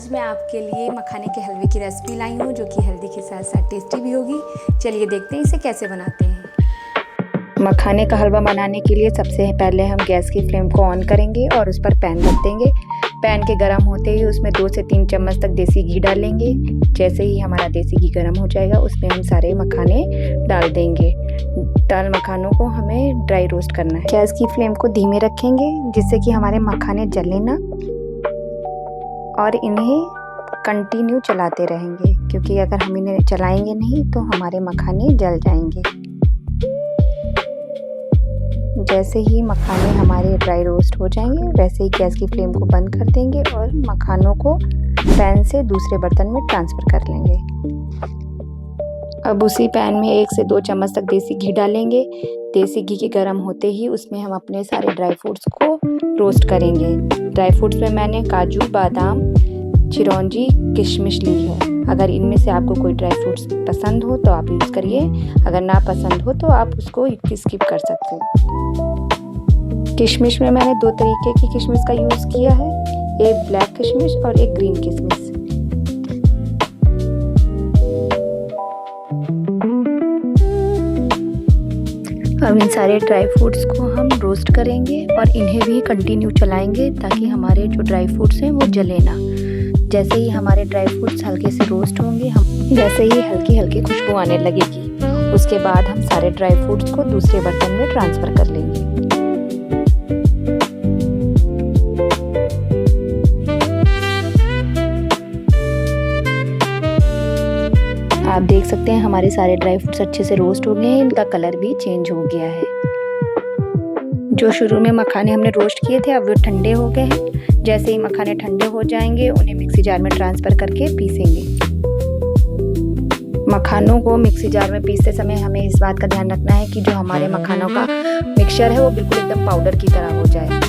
आज मैं आपके लिए मखाने के हलवे की रेसिपी लाई हूँ जो कि हेल्दी के साथ साथ टेस्टी भी होगी। चलिए देखते हैं इसे कैसे बनाते हैं। मखाने का हलवा बनाने के लिए सबसे पहले हम गैस की फ्लेम को ऑन करेंगे और उस पर पैन रख देंगे। पैन के गर्म होते ही उसमें 2 से 3 चम्मच तक देसी घी डालेंगे। जैसे ही हमारा देसी घी गर्म हो जाएगा उसमें हम सारे मखाने डाल देंगे। दाल मखानों को हमें ड्राई रोस्ट करना है। गैस की फ्लेम को धीमे रखेंगे जिससे कि हमारे मखाने जले ना, और इन्हें कंटिन्यू चलाते रहेंगे क्योंकि अगर हम इन्हें चलाएंगे नहीं तो हमारे मखाने जल जाएंगे। जैसे ही मखाने हमारे ड्राई रोस्ट हो जाएंगे वैसे ही गैस की फ्लेम को बंद कर देंगे और मखानों को पैन से दूसरे बर्तन में ट्रांसफ़र कर लेंगे। अब उसी पैन में 1 से 2 चम्मच तक देसी घी डालेंगे। देसी घी के गर्म होते ही उसमें हम अपने सारे ड्राई फ्रूट्स को रोस्ट करेंगे। ड्राई फ्रूट्स में मैंने काजू, बादाम, चिरौंजी, किशमिश ली है। अगर इनमें से आपको कोई ड्राई फ्रूट्स पसंद हो तो आप यूज़ करिए, अगर ना पसंद हो तो आप उसको स्किप कर सकते हो। किशमिश में मैंने 2 तरीके की किशमिश का यूज़ किया है, एक ब्लैक किशमिश और एक ग्रीन किशमिश। अब इन सारे ड्राई फ्रूट्स को हम रोस्ट करेंगे और इन्हें भी कंटिन्यू चलाएंगे ताकि हमारे जो ड्राई फ्रूट्स हैं वो जले ना। जैसे ही हमारे ड्राई फ्रूट्स हल्के से रोस्ट होंगे, जैसे ही हल्की हल्की खुशबू आने लगेगी, उसके बाद हम सारे ड्राई फ्रूट्स को दूसरे बर्तन में ट्रांसफ़र कर लेंगे। आप देख सकते हैं हमारे सारे ड्राई फ्रूट्स अच्छे से रोस्ट हो गए हैं, इनका कलर भी चेंज हो गया है। जो शुरू में मखाने हमने रोस्ट किए थे अब वो ठंडे हो गए हैं। जैसे ही मखाने ठंडे हो जाएंगे उन्हें मिक्सी जार में ट्रांसफ़र करके पीसेंगे। मखानों को मिक्सी जार में पीसते समय हमें इस बात का ध्यान रखना है कि जो हमारे मखानों का मिक्सचर है वो बिल्कुल एकदम पाउडर की तरह हो जाए,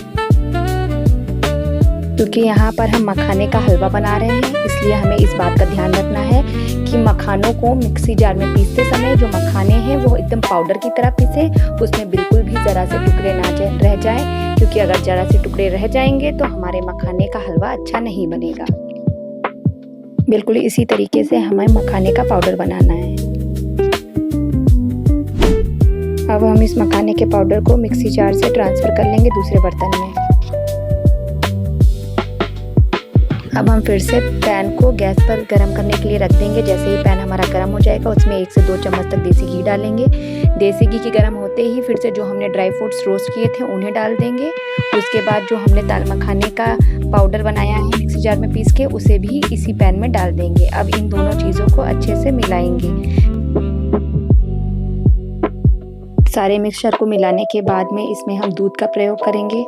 क्योंकि यहाँ पर हम मखाने का हलवा बना रहे हैं। इसलिए हमें इस बात का ध्यान रखना है कि मखानों को मिक्सी जार में पीसते समय जो मखाने हैं वो एकदम पाउडर की तरह पीसे, उसमें बिल्कुल भी ज़रा से टुकड़े ना रह जाए, क्योंकि अगर ज़रा से टुकड़े रह जाएंगे तो हमारे मखाने का हलवा अच्छा नहीं बनेगा। बिल्कुल इसी तरीके से हमें मखाने का पाउडर बनाना है। अब हम इस मखाने के पाउडर को मिक्सी जार से ट्रांसफ़र कर लेंगे दूसरे बर्तन में। अब हम फिर से पैन को गैस पर गरम करने के लिए रख देंगे। जैसे ही पैन हमारा गरम हो जाएगा उसमें 1 से 2 चम्मच तक देसी घी डालेंगे। देसी घी के गरम होते ही फिर से जो हमने ड्राई फ्रूट्स रोस्ट किए थे उन्हें डाल देंगे। उसके बाद जो हमने दाल मखाने का पाउडर बनाया है मिक्सी जार में पीस के, उसे भी इसी पैन में डाल देंगे। अब इन दोनों चीज़ों को अच्छे से मिलाएंगे। सारे मिक्सचर को मिलाने के बाद में इसमें हम दूध का प्रयोग करेंगे।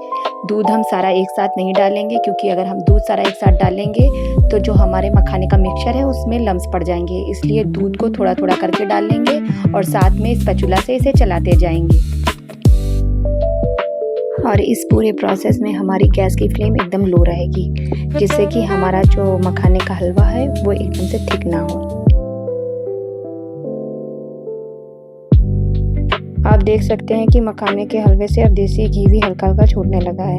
दूध हम सारा एक साथ नहीं डालेंगे, क्योंकि अगर हम दूध सारा एक साथ डालेंगे तो जो हमारे मखाने का मिक्सचर है उसमें लम्स पड़ जाएंगे। इसलिए दूध को थोड़ा थोड़ा करके डाल लेंगे और साथ में स्पैचुला से इसे चलाते जाएंगे। और इस पूरे प्रोसेस में हमारी गैस की फ्लेम एकदम लो रहेगी, जिससे कि हमारा जो मखाने का हलवा है वो एकदम से थिक ना हो। आप देख सकते हैं कि मखाने के हलवे से अब देसी घी भी हल्का हल्का छूटने लगा है।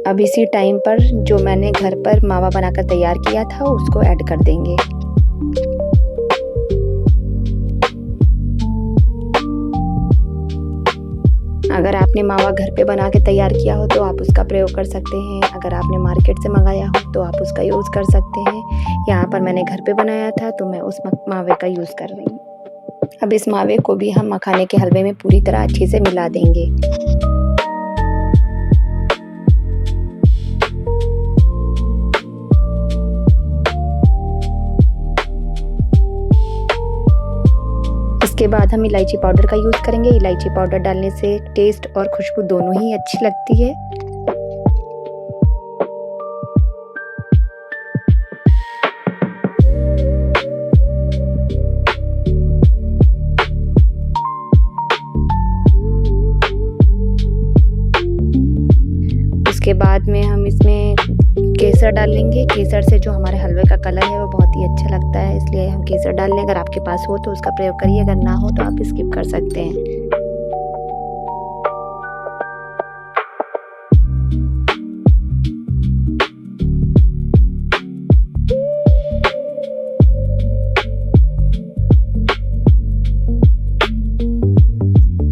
अब इसी टाइम पर जो मैंने घर पर मावा बनाकर तैयार किया था उसको ऐड कर देंगे। अगर आपने मावा घर पे बना के तैयार किया हो तो आप उसका प्रयोग कर सकते हैं। अगर आपने मार्केट से मंगाया हो तो आप उसका यूज़ कर सकते हैं। यहाँ पर मैंने घर पे बनाया था तो मैं उस मावे का यूज़ कर रही हूँ। अब इस मावे को भी हम मखाने के हलवे में पूरी तरह अच्छे से मिला देंगे। इसके बाद हम इलायची पाउडर का यूज़ करेंगे। इलायची पाउडर डालने से टेस्ट और खुशबू दोनों ही अच्छी लगती है। उसके बाद में हम इसमें केसर डालेंगे। केसर से जो हमारे हलवे का कलर है वो बहुत ही ही अच्छा लगता है, इसलिए हम केसर डाल लें। अगर आपके पास हो तो उसका प्रयोग करिए, अगर ना हो तो आप स्किप कर सकते हैं।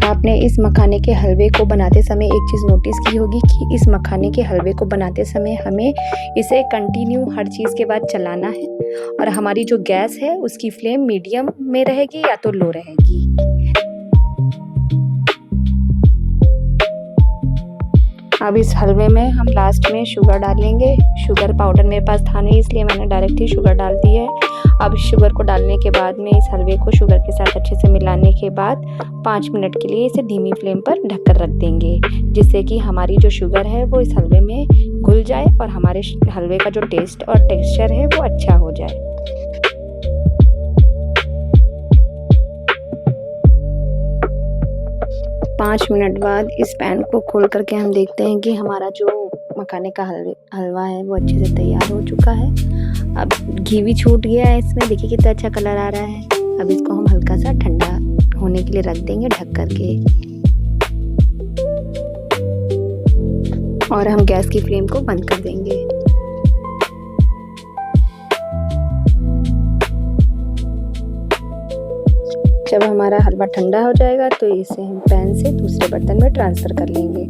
आपने इस मखाने के हलवे को बनाते समय एक चीज़ नोटिस की होगी कि इस मखाने के हलवे को बनाते समय हमें इसे कंटिन्यू हर चीज़ के बाद चलाना है, और हमारी जो गैस है उसकी फ्लेम मीडियम में रहेगी या तो लो रहेगी। अब इस हलवे में हम लास्ट में शुगर डालेंगे। शुगर पाउडर मेरे पास था नहीं, इसलिए मैंने डायरेक्ट ही शुगर डाल दी है। अब शुगर को डालने के बाद में इस हलवे को शुगर के साथ अच्छे से मिलाने के बाद 5 मिनट के लिए इसे धीमी फ्लेम पर ढककर रख देंगे, जिससे कि हमारी जो शुगर है वो इस हलवे में घुल जाए और हमारे हलवे का जो टेस्ट और टेक्सचर है वो अच्छा हो जाए। पाँच मिनट बाद इस पैन को खोल करके हम देखते हैं कि हमारा जो मखाने का हलवा है वो अच्छे से तैयार हो चुका है। अब घी भी छूट गया है इसमें, देखिए कितना अच्छा कलर आ रहा है। अब इसको हम हल्का सा ठंडा होने के लिए रख देंगे ढक करके, और हम गैस की फ्लेम को बंद कर देंगे। जब हमारा हलवा ठंडा हो जाएगा तो इसे हम पैन से दूसरे बर्तन में ट्रांसफ़र कर लेंगे।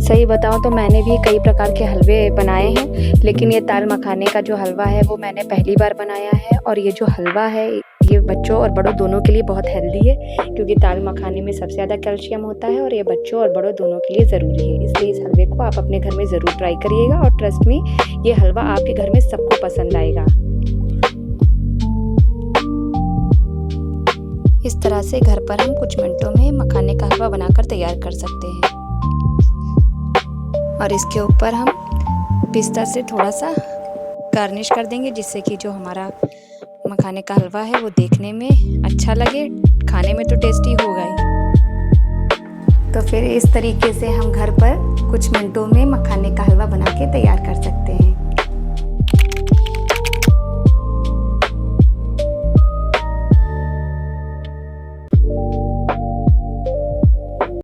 सही बताऊं तो मैंने भी कई प्रकार के हलवे बनाए हैं, लेकिन ये ताल मखाने का जो हलवा है वो मैंने पहली बार बनाया है। और ये जो हलवा है ये बच्चों और बड़ों दोनों के लिए बहुत हेल्दी है, क्योंकि ताल मखाने में सबसे ज़्यादा कैल्शियम होता है और ये बच्चों और बड़ों दोनों के लिए ज़रूरी है। इसलिए इस हलवे को आप अपने घर में ज़रूर ट्राई करिएगा, और ट्रस्ट मी ये हलवा आपके घर में सबको पसंद आएगा। इस तरह से घर पर हम कुछ मिनटों में मखाने का हलवा बनाकर तैयार कर सकते हैं। और इसके ऊपर हम पिस्ता से थोड़ा सा गार्निश कर देंगे, जिससे कि जो हमारा मखाने का हलवा है वो देखने में अच्छा लगे, खाने में तो टेस्टी होगा ही। तो फिर इस तरीके से हम घर पर कुछ मिनटों में मखाने का हलवा बना के तैयार कर सकते हैं।